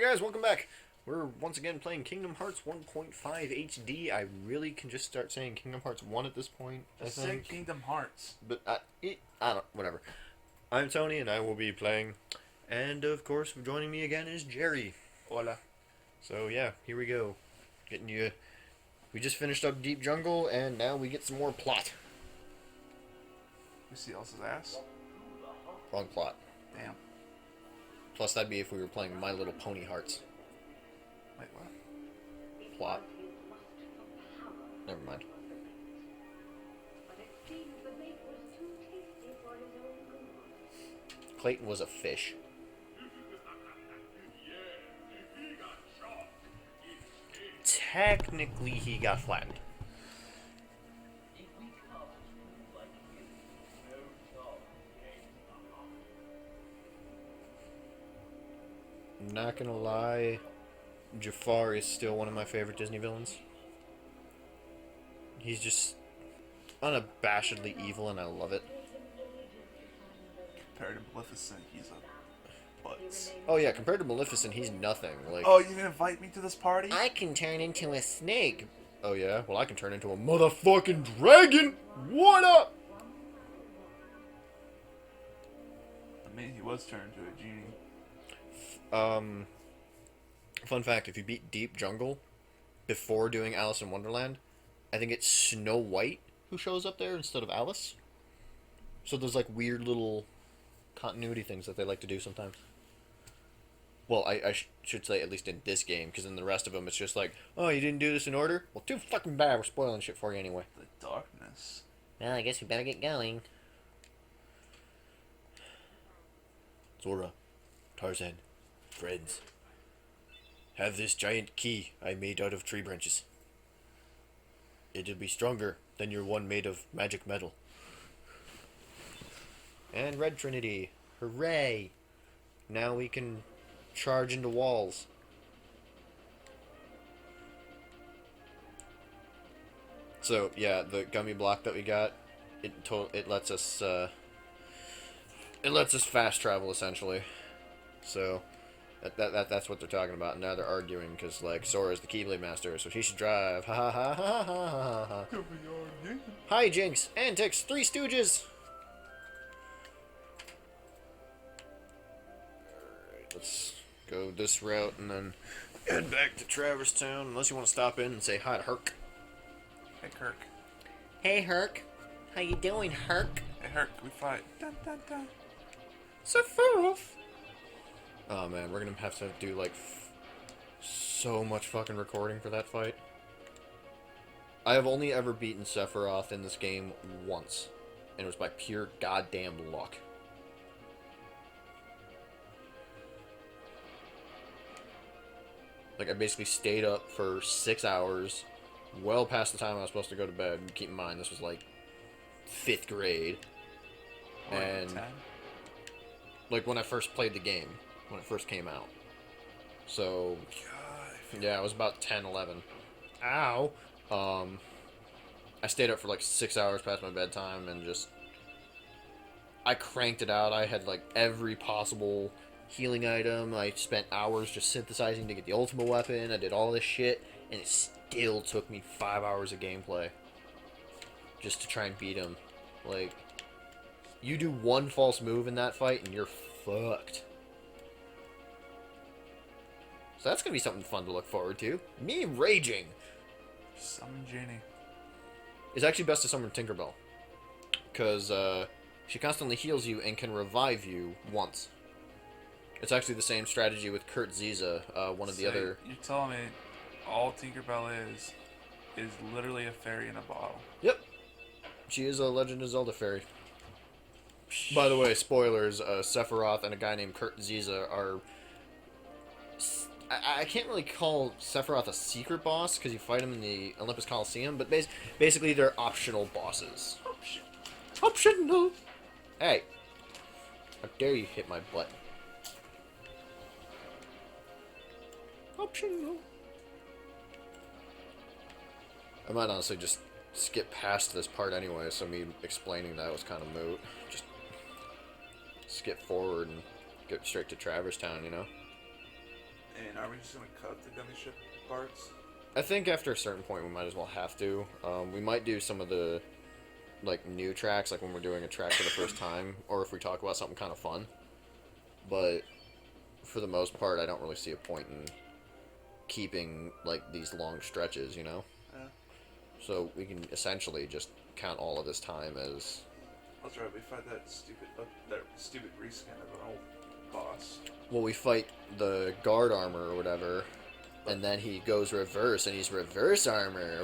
guys, welcome back. We're once again playing Kingdom Hearts 1.5 HD. I really can just start saying Kingdom Hearts 1 at this point, I Just think. say Kingdom Hearts. But I don't, whatever. I'm Tony and I will be playing. And of course, joining me again is Jerry. Hola. So yeah, here we go. Getting you. We just finished up Deep Jungle and now we get some more plot. You see else's ass? Wrong plot. Damn. Plus, that'd be if we were playing My Little Pony Hearts. Wait, what? Plot. Never mind. Clayton was a fish. Technically, he got flattened. Not gonna lie, Jafar is still one of my favorite Disney villains. He's just unabashedly evil and I love it. Compared to Maleficent, he's a butts. Oh yeah, compared to Maleficent, he's nothing. Like, Oh, you didn't invite me to this party? I can turn into a snake. Oh yeah? Well, I can turn into a motherfucking dragon! What up? I mean, he was turned into a genie. Fun fact, if you beat Deep Jungle before doing Alice in Wonderland, I think it's Snow White who shows up there instead of Alice. So there's like weird little continuity things that they like to do sometimes. Well, I should say at least in this game, because in the rest of them it's just like, oh, you didn't do this in order? Well, too fucking bad, we're spoiling shit for you anyway. The darkness. Well, I guess we better get going. Zora, Tarzan, friends. Have this giant key I made out of tree branches. It'll be stronger than your one made of magic metal. And Red Trinity. Hooray! Now we can charge into walls. So, yeah, the gummy block that we got, it lets us fast travel essentially. So that's what they're talking about. Now they're arguing because like Sora's the Keyblade Master, so she should drive. Ha ha ha ha ha ha ha. Hijinks, antics, Three Stooges. Alright, let's go this route and then head back to Traverse Town. Unless you want to stop in and say hi to Herc. Hey, Kirk. Hey Herc, how you doing, Herc? Hey, Herc, we fight. Dun, dun, dun. Sephiroth. Oh man, we're gonna have to do like so much fucking recording for that fight. I have only ever beaten Sephiroth in this game once, and it was by pure goddamn luck. Like, I basically stayed up for 6 hours, well past the time I was supposed to go to bed. And keep in mind, this was like 5th grade. And 10? like when I first played the game, when it first came out. So, God, yeah, I was about 10, 11. Ow! I stayed up for like 6 hours past my bedtime and just... I cranked it out. I had like every possible healing item. I spent hours just synthesizing to get the ultimate weapon. I did all this shit, and it still took me 5 hours of gameplay just to try and beat him. Like, you do one false move in that fight and you're fucked. So that's gonna be something fun to look forward to. Me raging. Summon Genie. It's actually best to summon Tinkerbell, because she constantly heals you and can revive you once. It's actually the same strategy with Kurt Ziza, one of the other... You're telling me all Tinkerbell is literally a fairy in a bottle. Yep. She is a Legend of Zelda fairy. By the way, spoilers, Sephiroth and a guy named Kurt Ziza are... I can't really call Sephiroth a secret boss, because you fight him in the Olympus Coliseum, but basically they're optional bosses. Optional! Hey. How dare you hit my butt. Optional. I might honestly just skip past this part anyway, so me explaining that was kind of moot. Just skip forward and get straight to Traverse Town, you know? And are we just gonna cut the gummy ship parts? I think after a certain point we might as well have to. We might do some of the like new tracks, like when we're doing a track for the first time, or if we talk about something kind of fun. But for the most part, I don't really see a point in keeping like these long stretches, you know. Yeah. So we can essentially just count all of this time as. That's right. We fight that stupid reskin of an old boss. Well, we fight the guard armor or whatever, and then he goes reverse, and he's reverse armor.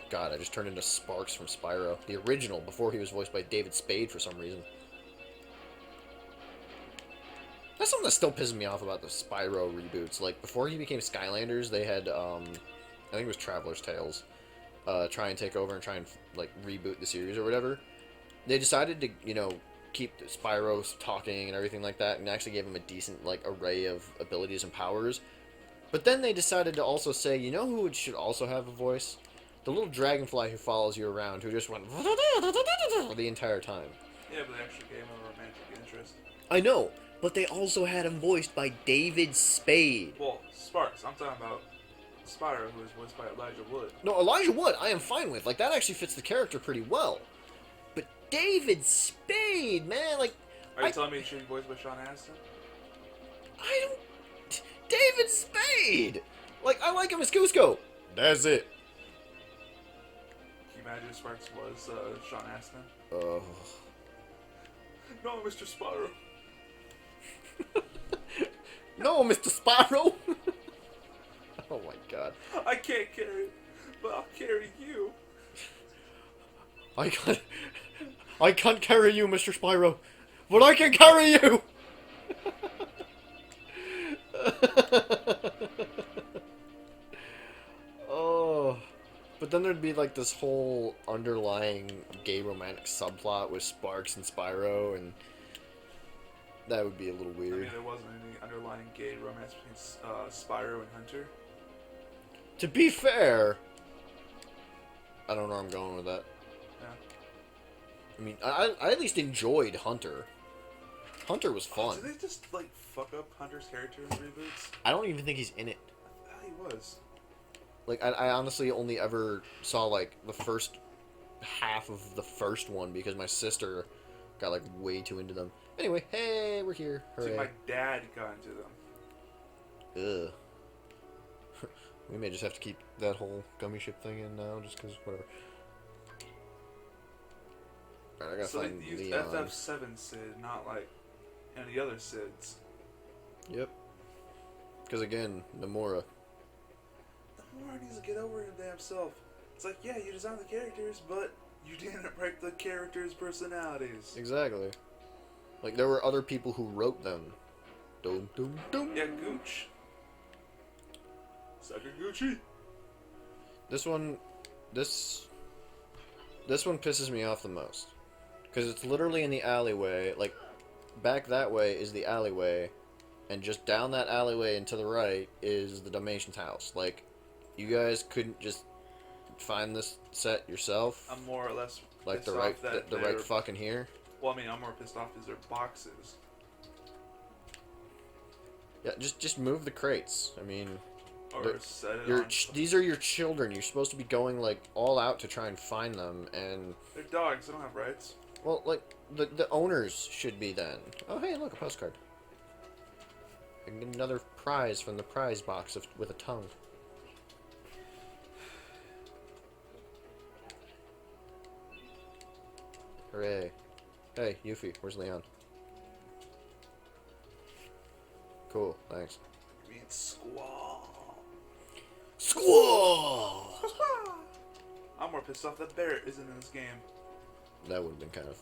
God, I just turned into Sparks from Spyro. The original, before he was voiced by David Spade for some reason. That's something that still pisses me off about the Spyro reboots. Like, before he became Skylanders, they had, I think it was Traveler's Tales, try and take over and try and, like, reboot the series or whatever. They decided to, you know, keep Spyro talking and everything like that, and actually gave him a decent, like, array of abilities and powers. But then they decided to also say, you know who should also have a voice? The little dragonfly who follows you around, who just went the entire time. Yeah, but they actually gave him a romantic interest. I know, but they also had him voiced by David Spade. Well, Sparks. I'm talking about Spyro, who was voiced by Elijah Wood. No, Elijah Wood, I am fine with. Like, that actually fits the character pretty well. But David Spade, man, like... Are you telling me he should be voiced by Sean Astin? I don't... David Spade! Like, I like him as Cusco. That's it. Can you imagine if Sparks was Sean Astin? Oh. No, Mr. Spyro. No, Mr. Spyro! Oh my god. I can't carry it, but I'll carry you. I can't carry you, Mr. Spyro, but I can carry you! Oh. But then there'd be like this whole underlying gay romantic subplot with Sparks and Spyro, and that would be a little weird. I mean, there wasn't any underlying gay romance between Spyro and Hunter. To be fair, I don't know where I'm going with that. Yeah. I mean, I at least enjoyed Hunter. Hunter was fun. Did they just, like, fuck up Hunter's character in reboots? I don't even think he's in it. I thought he was. Like, I honestly only ever saw, like, the first half of the first one because my sister got, like, way too into them. Anyway, hey, we're here. Hooray. See, my dad got into them. Ugh. We may just have to keep that whole gummy ship thing in now, just because, whatever. Alright, I gotta So find they used Leon. FF7 Sid, not, like, any other Sids. Yep. Because, again, Nomura. Nomura needs to get over his damn self. It's like, yeah, you designed the characters, but you didn't write the characters' personalities. Exactly. Like, there were other people who wrote them. Dum, dum, dum. Yeah, Gooch. Sucker Gucci. This one pisses me off the most. Because it's literally in the alleyway. Like, back that way is the alleyway. And just down that alleyway and to the right is the Dalmatian's house. Like, you guys couldn't just find this set yourself? I'm more or less like, pissed the right, off that the right fucking here? Well, I mean, I'm more pissed off because they're boxes. Yeah, just move the crates. I mean... Or set it on... These are your children. You're supposed to be going, like, all out to try and find them, and... They're dogs. They don't have rights. Well, like, the owners should be then. Oh, hey, look, a postcard. I can get another prize from the prize box with a tongue. Hooray. Hey, Yuffie, where's Leon? Cool, thanks. You mean Squall. Squall! I'm more pissed off that Barrett isn't in this game. That would have been kind of...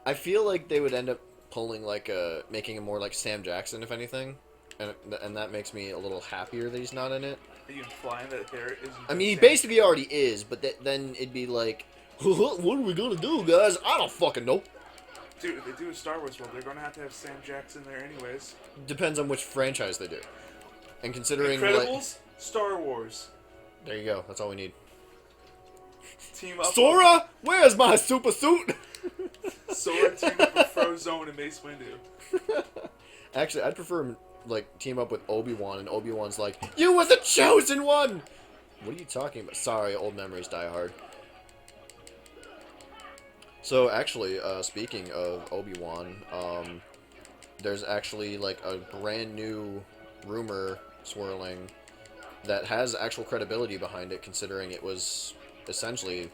I feel like they would end up pulling, like, making him more like Sam Jackson, if anything. And that makes me a little happier that he's not in it. Are you implying that Barrett isn't... I mean, he basically already is, but then it'd be like, what are we gonna do, guys? I don't fucking know. Dude, if they do a Star Wars world, they're gonna have to have Sam Jackson there anyways. Depends on which franchise they do. And considering, Incredibles, like... Star Wars. There you go, that's all we need. Team up. Sora, where's my super suit? Sora team up with Frozone and Mace Windu. Actually, I'd prefer him, like, team up with Obi-Wan, and Obi-Wan's like, "You were the chosen one!" What are you talking about? Sorry, old memories die hard. So, actually, speaking of Obi-Wan, there's actually, like, a brand new rumor swirling that has actual credibility behind it, considering it was essentially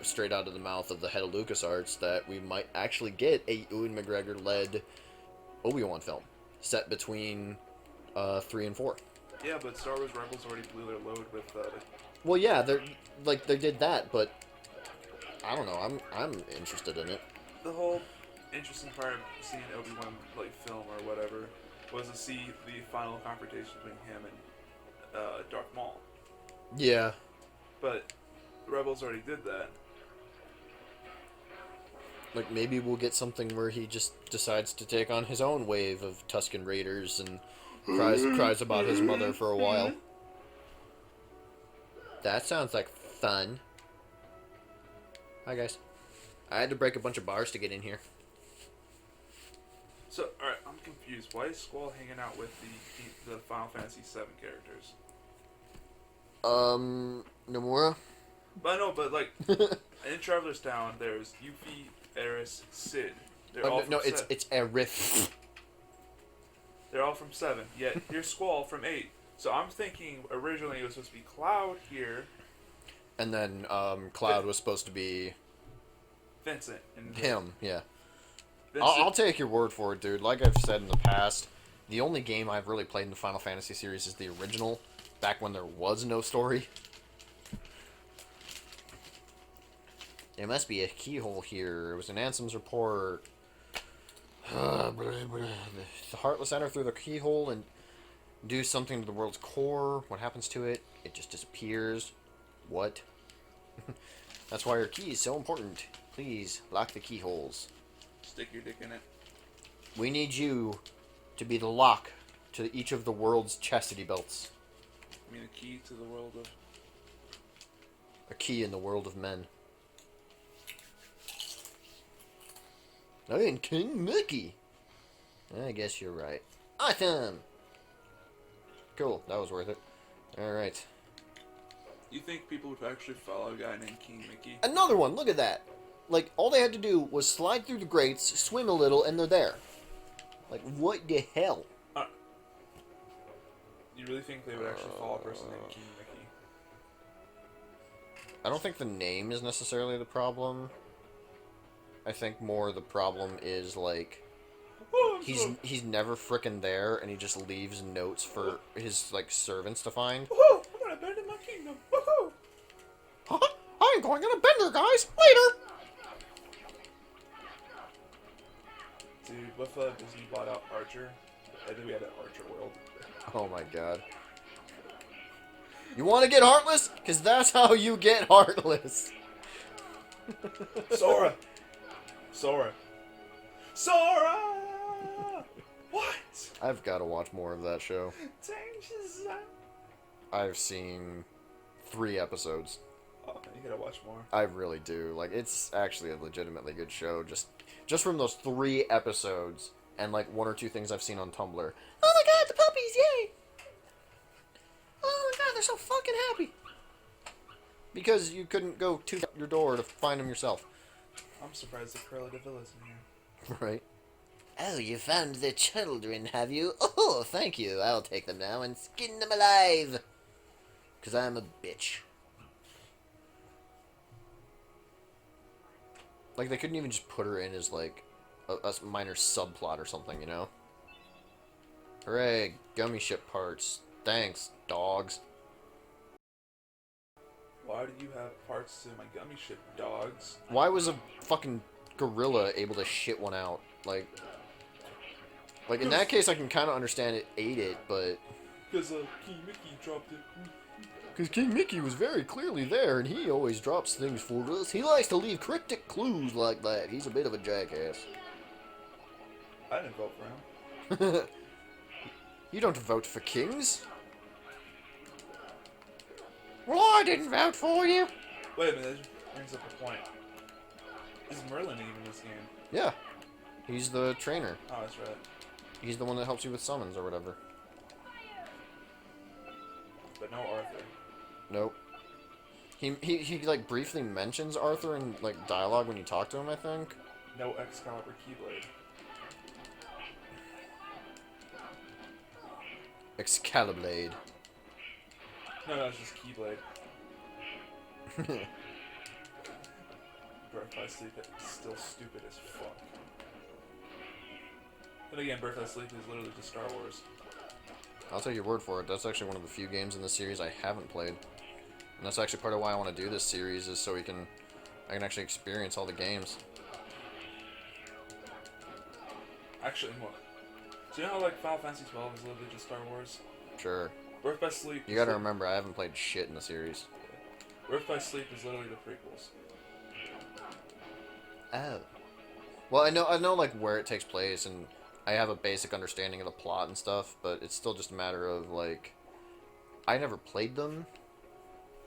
straight out of the mouth of the head of LucasArts, that we might actually get a Ewan McGregor-led Obi-Wan film set between 3 and 4. Yeah, but Star Wars Rebels already blew their load with. Well, yeah, they did that, but I don't know. I'm interested in it. The whole interesting part of seeing Obi-Wan like film or whatever was to see the final confrontation between him and Darth Maul. Yeah. But Rebels already did that. Like, maybe we'll get something where he just decides to take on his own wave of Tusken Raiders and cries about his mother for a while. That sounds like fun. Hi, guys. I had to break a bunch of bars to get in here. So, alright, I'm confused. Why is Squall hanging out with the Final Fantasy VII characters? Nomura? But I know, but like, in Traveler's Town, there's Yuffie, Eris, Sid. They're all from it's Aerith. They're all from 7. Yet here's Squall from 8. So I'm thinking originally it was supposed to be Cloud here. And then Cloud was supposed to be Vincent. And him. Yeah. Vincent. I'll take your word for it, dude. Like I've said in the past, the only game I've really played in the Final Fantasy series is the original, back when there was no story. There must be a keyhole here. It was an Ansem's report. The Heartless enter through the keyhole and do something to the world's core. What happens to it? It just disappears. What? That's why your key is so important. Please, lock the keyholes. Stick your dick in it. We need you to be the lock to each of the world's chastity belts. I mean, a key to the world of... A key in the world of men. I am King Mickey. I guess you're right. Awesome! Cool, that was worth it. Alright. You think people would actually follow a guy named King Mickey? Another one, look at that! Like, all they had to do was slide through the grates, swim a little, and they're there. Like, what the hell? You really think they would actually follow a person named King Mickey? I don't think the name is necessarily the problem. I think more the problem is, like, he's never frickin' there, and he just leaves notes for his, like, servants to find. Woohoo! I'm gonna abandon my kingdom! Woohoo! Huh? I'm going on a bender, guys! Later! Dude, what if Disney bought out Archer? And then we had an Archer world. Oh my god. You want to get Heartless? Because that's how you get Heartless. Sora! Sora! Sora! What? I've got to watch more of that show. Changes. I've seen 3 episodes. Oh, you gotta watch more. I really do. Like, it's actually a legitimately good show. Just from those 3 episodes and, like, 1 or 2 things I've seen on Tumblr. Oh my god, the puppies, yay! Oh my god, they're so fucking happy. Because you couldn't go to your door to find them yourself. I'm surprised the Cruella de Vil's in here. Right. Oh, you found the children, have you? Oh, thank you. I'll take them now and skin them alive. Because I'm a bitch. Like, they couldn't even just put her in as, like, a minor subplot or something, you know? Hooray, gummy ship parts. Thanks, dogs. Why do you have parts to my gummy ship, dogs? Why was a fucking gorilla able to shit one out? Like, in that case, I can kind of understand it ate it, but... Because King Mickey dropped it. Because King Mickey was very clearly there, and he always drops things for us. He likes to leave cryptic clues like that. He's a bit of a jackass. I didn't vote for him. You don't vote for kings. Well, I didn't vote for you. Wait a minute, that brings up a point. Is Merlin even in this game? Yeah. He's the trainer. Oh, that's right. He's the one that helps you with summons or whatever. But no Arthur. Nope. He like briefly mentions Arthur in like dialogue when you talk to him, I think. No Excalibur Keyblade. Excaliblade. No, it's just Keyblade. Birth by Sleep is still stupid as fuck. But again, Birth by Sleep is literally just Star Wars. I'll take your word for it. That's actually one of the few games in the series I haven't played. And that's actually part of why I want to do this series, is so I can actually experience all the games. Actually, what? So you know how like Final Fantasy 12 is literally just Star Wars? Sure. Birth by Sleep. You gotta remember, I haven't played shit in the series. Birth by Sleep is literally the prequels. Oh. Well, I know like where it takes place, and I have a basic understanding of the plot and stuff, but it's still just a matter of like, I never played them,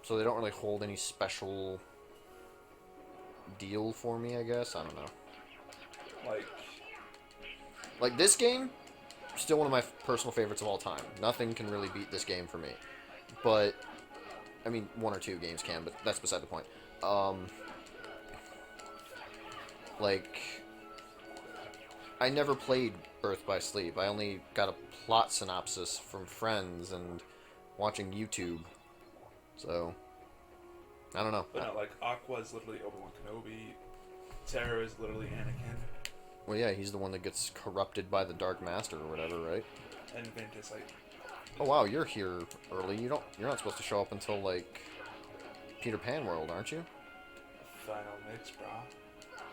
so they don't really hold any special deal for me, I guess. I don't know. Like this game, still one of my personal favorites of all time. Nothing can really beat this game for me. But, I mean, one or two games can, but that's beside the point. Like, I never played Birth by Sleep. I only got a plot synopsis from friends and watching YouTube. So, I don't know. But not like Aqua is literally Obi-Wan Kenobi. Terra is literally Anakin. Well, yeah, he's the one that gets corrupted by the Dark Master or whatever, right? And Ventus, like... Oh wow, you're here early. You're not supposed to show up until like Peter Pan World, aren't you? Final mix, brah.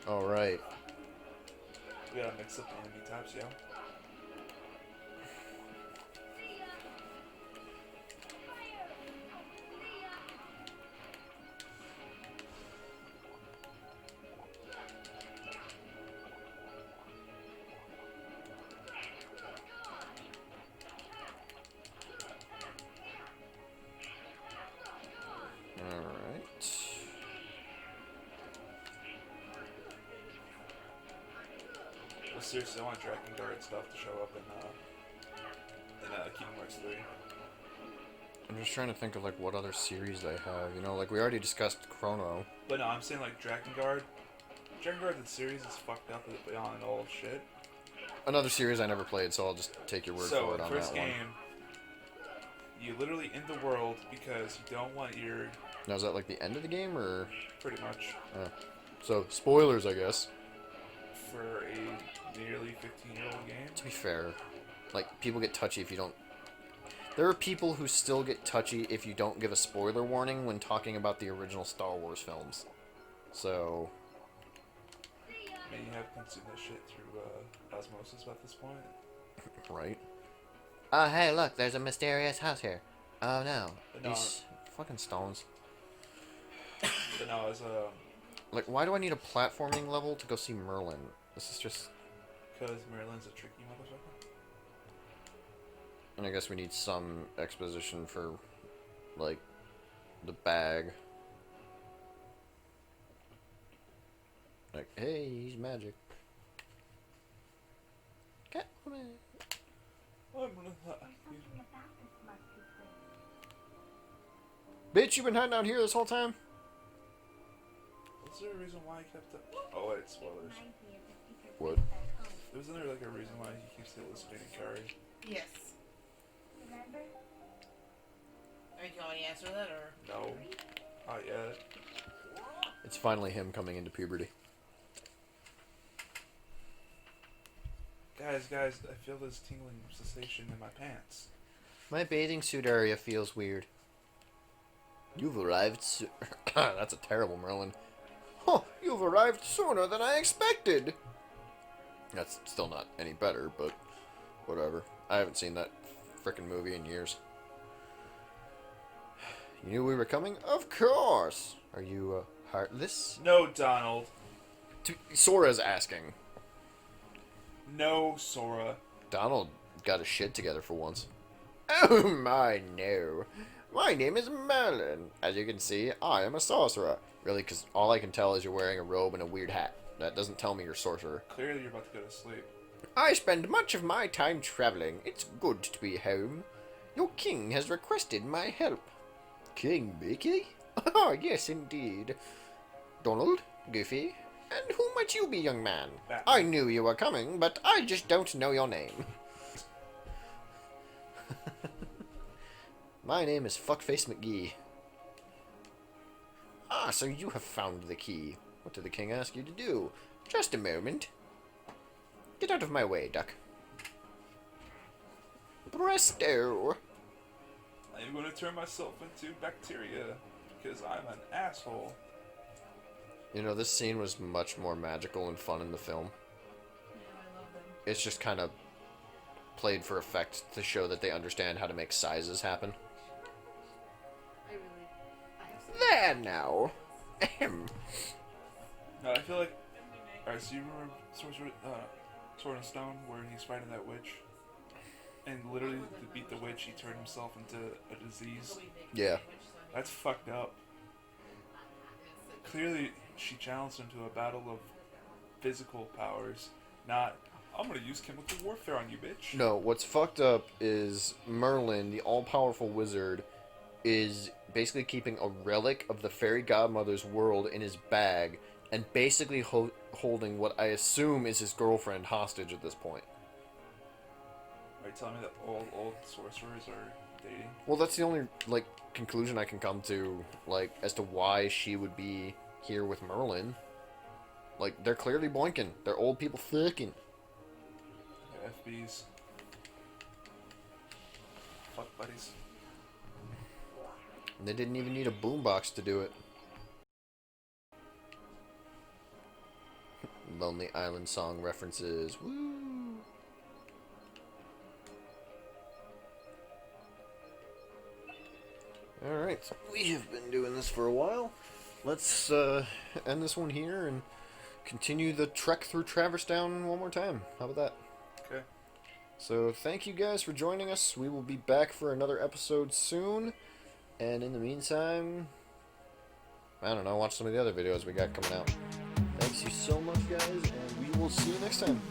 Oh right. We gotta mix up the enemy types, yo. Seriously, I want Dragon Guard stuff to show up in Kingdom Hearts 3. I'm just trying to think of like what other series they have. You know, like we already discussed Chrono. But no, I'm saying like Dragon Guard. Dragon Guard the series is fucked up beyond all shit. Another series I never played, so I'll just take your word for it on that one. So, first game, you literally end the world because you don't want your... Now, is that like the end of the game, or...? Pretty much. So, spoilers, I guess. For a nearly 15-year-old game. To be fair, like, people get touchy if you don't... There are people who still get touchy if you don't give a spoiler warning when talking about the original Star Wars films. So... I mean, you have consumed that shit through osmosis at this point. Right. Oh, hey, look, there's a mysterious house here. Oh, no. These fucking stones. But no, as a... Like, why do I need a platforming level to go see Merlin? This is just... Because Merlin's a tricky motherfucker. And I guess we need some exposition for, like, the bag. Like, hey, he's magic. Catwoman. Bitch, you've been hiding out here this whole time? Was there a reason why he kept it? Oh wait, spoilers. What? Wasn't there like a reason why he keeps hallucinating Carrie? Yes. Are you going to answer that, or? No. Not yet. It's finally him coming into puberty. Guys, I feel this tingling sensation in my pants. My bathing suit area feels weird. You've arrived That's a terrible Merlin. Huh, you've arrived sooner than I expected. That's still not any better, but whatever. I haven't seen that frickin' movie in years. You knew we were coming? Of course! Are you, heartless? No, Donald. Sora's asking. No, Sora. Donald got his shit together for once. Oh my, no. My name is Merlin. As you can see, I am a sorcerer. Really, because all I can tell is you're wearing a robe and a weird hat. That doesn't tell me you're sorcerer. Clearly you're about to go to sleep. I spend much of my time traveling. It's good to be home. Your king has requested my help. King Mickey? Oh, yes, indeed. Donald, Goofy, and who might you be, young man? Batman. I knew you were coming, but I just don't know your name. My name is Fuckface McGee. Ah, so you have found the key. What did the king ask you to do? Just a moment. Get out of my way, duck. Presto! I'm going to turn myself into bacteria because I'm an asshole. You know, this scene was much more magical and fun in the film. Yeah, I love them. It's just kind of played for effect to show that they understand how to make sizes happen. There now. Ahem. No, I feel like... Alright, so you remember Sword and Stone where he's fighting that witch? And literally, to beat the witch, he turned himself into a disease. Yeah. That's fucked up. Clearly, she challenged him to a battle of physical powers, not, I'm gonna use chemical warfare on you, bitch. No, what's fucked up is Merlin, the all-powerful wizard, is basically keeping a relic of the fairy godmother's world in his bag and basically holding what I assume is his girlfriend hostage at this point. Are you telling me that all old sorcerers are dating? Well, that's the only, like, conclusion I can come to, like, as to why she would be here with Merlin. Like, they're clearly boinking. They're old people fucking. Yeah, FBs. Fuck buddies. And they didn't even need a boombox to do it. Lonely Island song references. Woo! Alright, so we have been doing this for a while. Let's end this one here and continue the trek through Traverse Town one more time. How about that? Okay. So thank you guys for joining us. We will be back for another episode soon. And in the meantime, I don't know, watch some of the other videos we got coming out. Thanks you so much, guys, and we will see you next time.